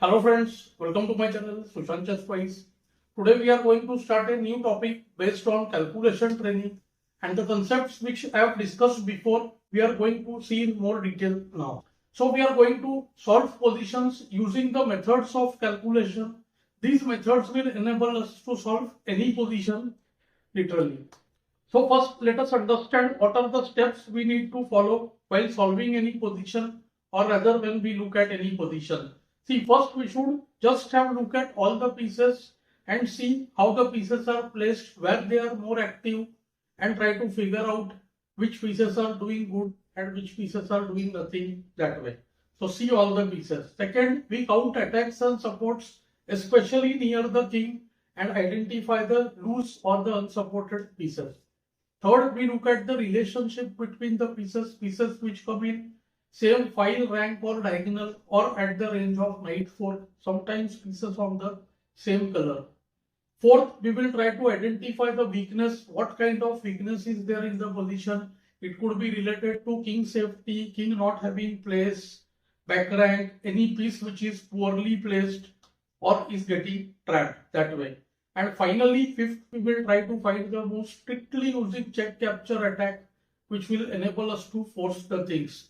Hello friends, welcome to my channel Sushant. Today we are going to start a new topic based on calculation training, and the concepts which I have discussed before we are going to see in more detail now. So we are going to solve positions using the methods of calculation. These methods will enable us to solve any position literally. So first let us understand what are the steps we need to follow while solving any position, or rather when we look at any position. See, first we should just have a look at all the pieces and see how the pieces are placed, where they are more active, and try to figure out which pieces are doing good and which pieces are doing nothing that way. So see all the pieces. Second, we count attacks and supports, especially near the king, and identify the loose or the unsupported pieces. Third, we look at the relationship between the pieces which come in same file, rank or diagonal, or at the range of knight 4, sometimes pieces on the same color. Fourth, we will try to identify the weakness, what kind of weakness is there in the position. It could be related to king safety, king not having place, back rank, any piece which is poorly placed or is getting trapped that way. And finally, fifth, we will try to find the most strictly using check capture attack, which will enable us to force the things.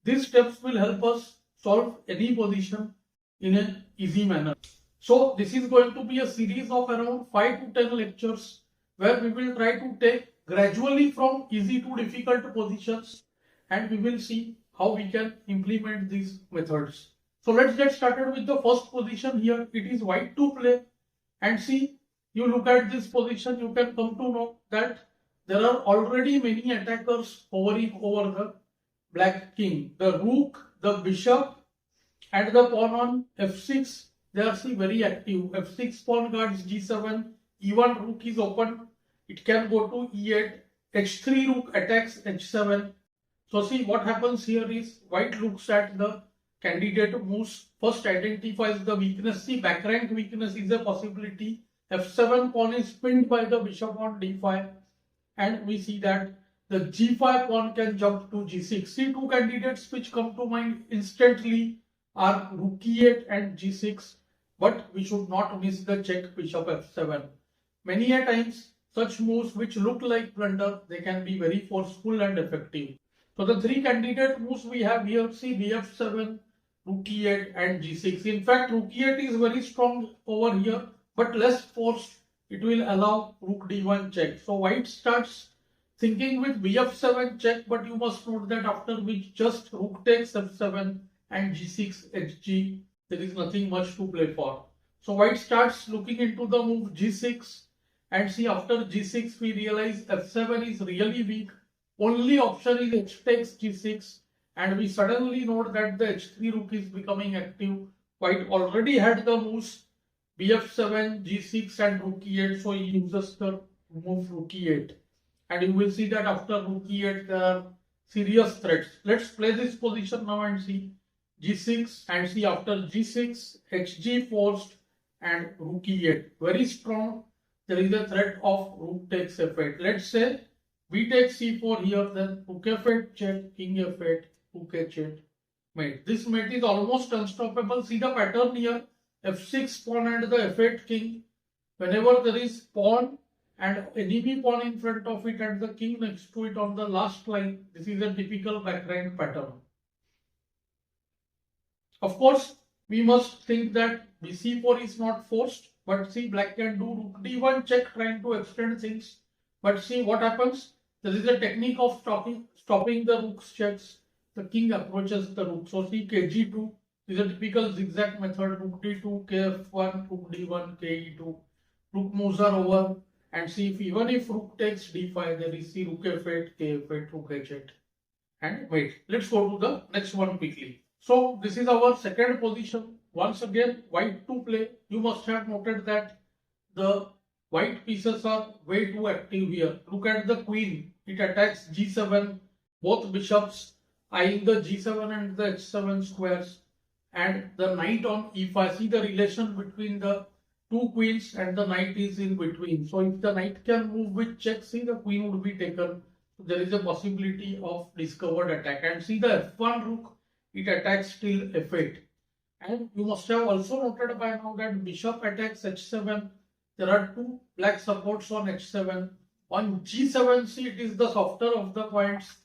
These steps will help us solve any position in an easy manner. So this is going to be a series of around 5 to 10 lectures where we will try to take gradually from easy to difficult positions, and we will see how we can implement these methods. So let's get started with the first position here. It is white to play. And see, you look at this position, you can come to know that there are already many attackers hovering over the black king. The rook, the bishop, and the pawn on f6, they are very active. f6 pawn guards g7, e1 rook is open, it can go to e8, h3 rook attacks h7. So see what happens here is white looks at the candidate moves, first identifies the weakness. See, back rank weakness is a possibility. f7 pawn is pinned by the bishop on d5, and we see that the g5 pawn can jump to g6. See, two candidates which come to mind instantly are rook e8 and g6, but we should not miss the check bishop f7. Many a times such moves which look like blunder, they can be very forceful and effective. So the three candidate moves we have here, see, bf7, rook e8 and g6. In fact, rook e8 is very strong over here, but less forced. It will allow rook d1 check. So white starts thinking with bf7 check, but you must note that after which just rook takes f7 and g6 hg, there is nothing much to play for. So white starts looking into the move g6, and see, after g6 we realize f7 is really weak. Only option is h takes g6, and we suddenly note that the h3 rook is becoming active. White already had the moves bf7, g6 and rook e8, so he uses the move rook e8. And you will see that after rook e8 there are serious threats. Let's play this position now and see g6, and see after g6, hg forced and rook e8. Very strong. There is a threat of rook takes f8. Let's say we take c4 here, then rook f8 check, king f8, rook h8, mate. This mate is almost unstoppable. See the pattern here, f6 pawn and the f8 king. Whenever there is pawn and enemy pawn in front of it and the king next to it on the last line, this is a typical backrank pattern. Of course, we must think that bc4 is not forced, but see, black can do rook d1 check, trying to extend things. But see what happens. There is a technique of stopping the rook's checks. The king approaches the rook. So see, kg2 is a typical zigzag method. Rook d2, kf1, rook d1, ke2. Rook moves are over. And see, even if rook takes d5, there is see rook f8, kf8, rook h8. And wait, let's go to the next one quickly. So this is our second position. Once again, white to play. You must have noted that the white pieces are way too active here. Look at the queen. It attacks g7, both bishops eyeing the g7 and the h7 squares, and the knight on e5. See the relation between the two queens, and the knight is in between. So if the knight can move with check, see, the queen would be taken. So there is a possibility of discovered attack. And see the f1 rook, it attacks till f8. And you must have also noted by now that bishop attacks h7. There are two black supports on h7. On g7, see, it is the softer of the points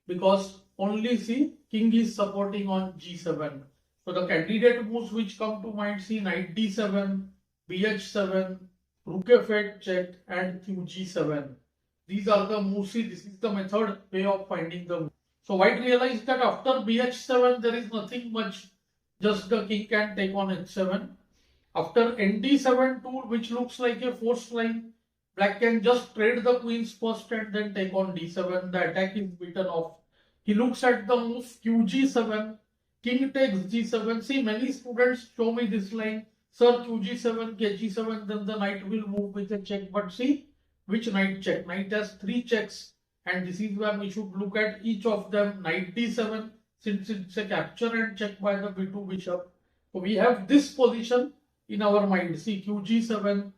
because only see king is supporting on g7. So the candidate moves which come to mind, see, knight d7, bh7, rook f8 check, and qg7. These are the moves. See, this is the method way of finding the move. So white realized that after bh7 there is nothing much, just the king can take on h7. After nd7 tool, which looks like a forced line, black can just trade the queens first and then take on d7. The attack is beaten off. He looks at the move qg7, king takes g7. See, many students show me this line, sir, qg7, kg7, then the knight will move with a check. But see, which knight check? Knight has three checks, and this is where we should look at each of them. Knight d7, since it's a capture and check by the b2 bishop. So we have this position in our mind. See, qg7,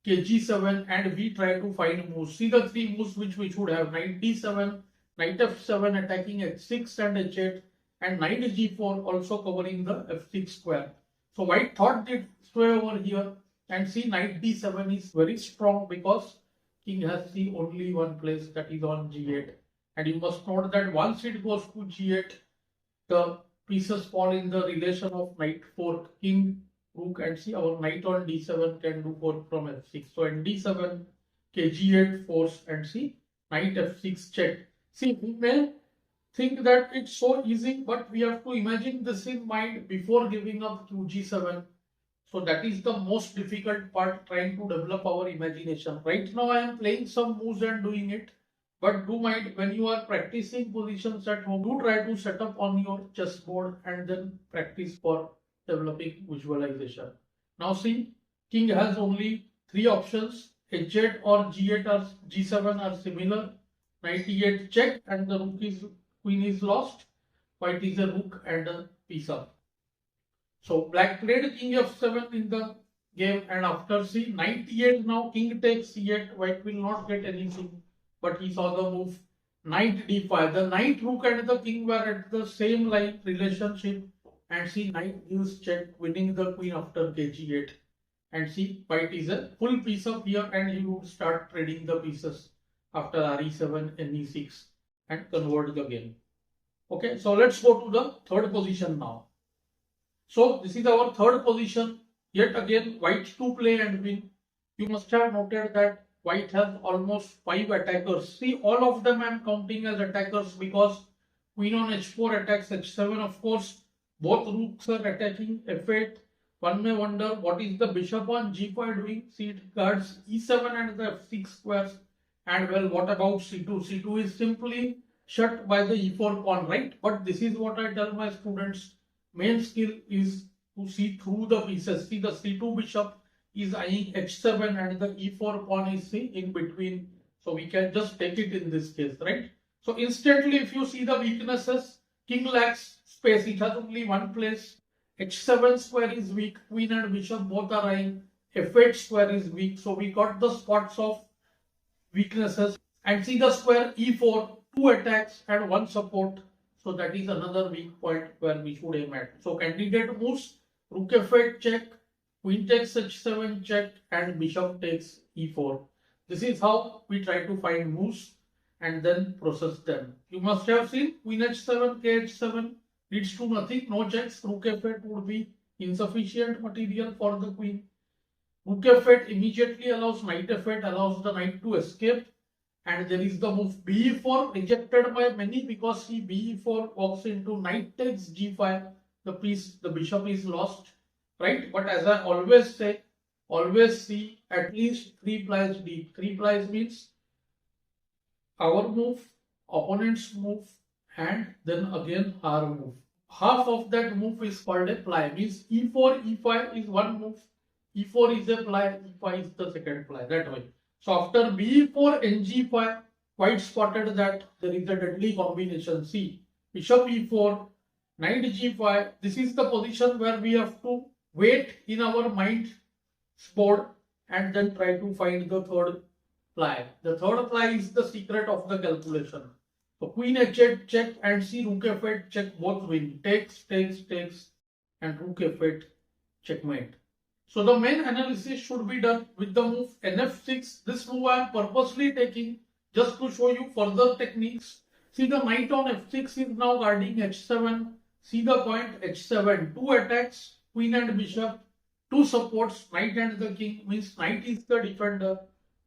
kg7, and we try to find moves. See the three moves which we should have: knight d7, knight f7 attacking h6 and h8, and knight g4 also covering the f6 square. So white thought it sway over here, and see, knight d7 is very strong because king has the only one place, that is on g8. And you must note that once it goes to g8, the pieces fall in the relation of knight 4, king, rook, and see, our knight on d7 can do 4 from f6. So in d7, kg8 force, and see, knight f6 check. See, we may think that it's so easy, but we have to imagine this in mind before giving up qg7. So that is the most difficult part, trying to develop our imagination. Right now I am playing some moves and doing it, but do mind, when you are practicing positions at home, do try to set up on your chessboard and then practice for developing visualization. Now see, king has only three options: h8 or g8 or g7 are similar. Knight e8 check, and the queen is lost. White is a rook and a piece up. So black played king f7 in the game, and after see, knight e8, now king takes c8. White will not get anything, but he saw the move knight d5. The knight, rook, and the king were at the same line relationship, and see, knight gives check, winning the queen after kg8. And see, white is a full piece up here, and he would start trading the pieces after re7, ne6, and convert the game. Okay, so let's go to the third position now. So this is our third position. Yet again, white to play and win. You must have noted that white has almost 5 attackers. See, all of them I am counting as attackers because queen on h4 attacks h7. Of course, both rooks are attacking f8. One may wonder, what is the bishop on g5 doing? See, it guards e7 and the f6 squares. And well, what about c2? c2 is simply shut by the e4 pawn, right? But this is what I tell my students. Main skill is to see through the pieces. See, the c2 bishop is eyeing h7 and the e4 pawn is, see, in between. So we can just take it in this case, right? So instantly, if you see the weaknesses, king lacks space. It has only one place. h7 square is weak. Queen and bishop both are eyeing. f8 square is weak. So we got the spots of weaknesses. And see the square e4, 2 attacks and 1 support. So that is another weak point where we should aim at. So candidate moves, rook f8 check, queen takes h7 check, and bishop takes e4. This is how we try to find moves and then process them. You must have seen queen h7, kh7 leads to nothing, no checks. Rook f8 would be insufficient material for the queen. Rook f8 immediately allows knight f8, allows the knight to escape. And there is the move b4, rejected by many because see, b4 walks into knight takes g5. The bishop is lost, right? But as I always say, always see at least 3 plies deep. 3 plies means our move, opponent's move, and then again our move. Half of that move is called a ply. Means e4, e5 is one move, e4 is a ply, e5 is the second ply, that way. So after b4 ng5, white spotted that there is a deadly combination. See, bishop e4, knight g5. This is the position where we have to wait in our mind board and then try to find the third ply. The third ply is the secret of the calculation. So queen h8 check and see rook f8 check, both win. Takes, takes, takes. and rook f8 checkmate. So the main analysis should be done with the move nf6. This move I am purposely taking just to show you further techniques. See, the knight on f6 is now guarding h7. See the point h7. Two attacks, queen and bishop. Two supports, knight and the king, means knight is the defender.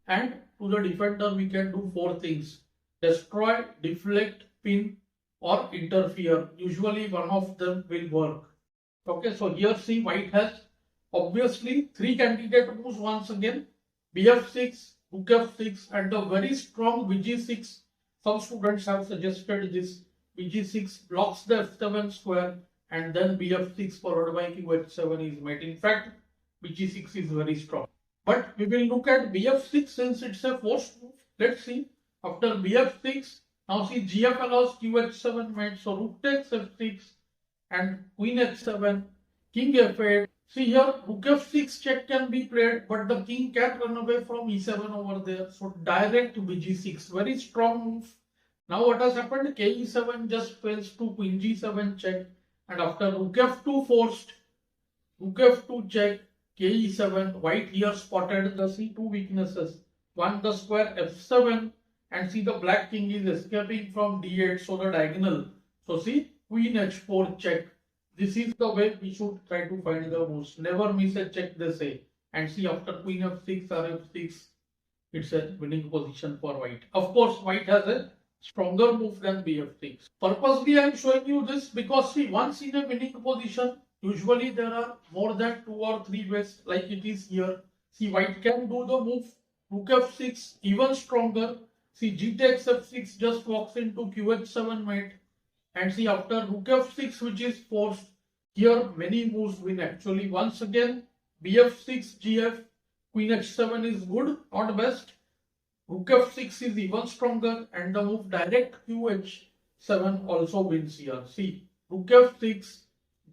And to the defender we can do four things: destroy, deflect, pin or interfere. Usually one of them will work. Okay, so here see, white has obviously three candidate moves once again: bf6, rook f6 and the very strong bg6. Some students have suggested this. bg6 blocks the f7 square and then bf6 followed by qh7 is mate. In fact, bg6 is very strong. But we will look at bf6 since it's a forced move. Let's see. After bf6, now see, gf allows qh7 mate. So rook takes f6 and queen h7, king f8. See here, rook f6 check can be played, but the king can run away from e7 over there. So direct bg6, very strong move. Now what has happened? ke7 just fails to queen g7 check, and after rook f2 forced, rook f2 check, ke7. White here spotted the c2 weaknesses. One, the square f7, and see the black king is escaping from d8, so the diagonal. So see, queen h4 check. This is the way we should try to find the moves. Never miss a check, they say. And see, after queen f6 or f6, it's a winning position for white. Of course, white has a stronger move than bf6. Purposely I am showing you this because see, once in a winning position, usually there are more than 2 or 3 ways like it is here. See, white can do the move rook f6 even stronger. See, g takes f6 just walks into qh7 mate. And see, after rook f6 which is forced, here many moves win actually. Once again, bf6, gf, queen h7 is good, not best. Rook f6 is even stronger and the move direct qh7 also wins here. See, rook f6,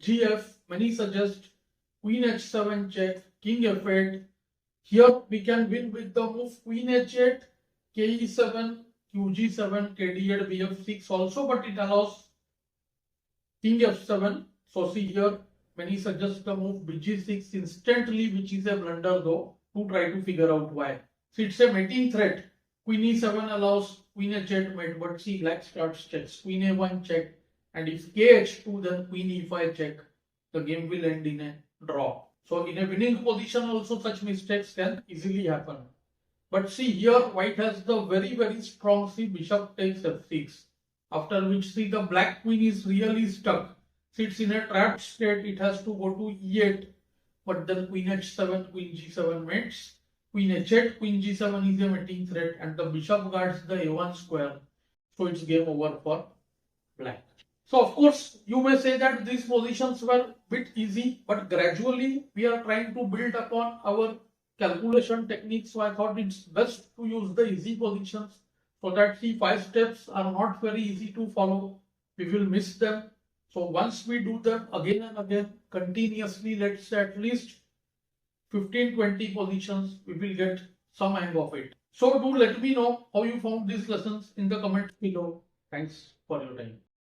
gf, many suggest queen h7 check, king f8. Here we can win with the move queen h8, ke7, qg7, kd8, bf6 also, but it allows king f7. So see here, many suggest the move bg6 instantly, which is a blunder though, to try to figure out why. So it's a mating threat. Queen e7 allows queen h8 mate, but see, black starts checks, queen a1 check, and if kh2 then queen e5 check, the game will end in a draw. So in a winning position also such mistakes can easily happen. But see here, white has the very strong, see, bishop takes f6, after which see the black queen is really stuck. See, it's in a trapped state, it has to go to e8, but then queen h7, queen g7 mates. Queen h8, queen g7 is a mating threat and the bishop guards the a1 square. So it's game over for black. So of course, you may say that these positions were a bit easy, but gradually we are trying to build upon our calculation techniques. So I thought it's best to use the easy positions so that the 5 steps are not very easy to follow. We will miss them. So once we do them again and again continuously, let's say at least 15-20 positions, we will get some hang of it. So do let me know how you found these lessons in the comments below. Thanks for your time.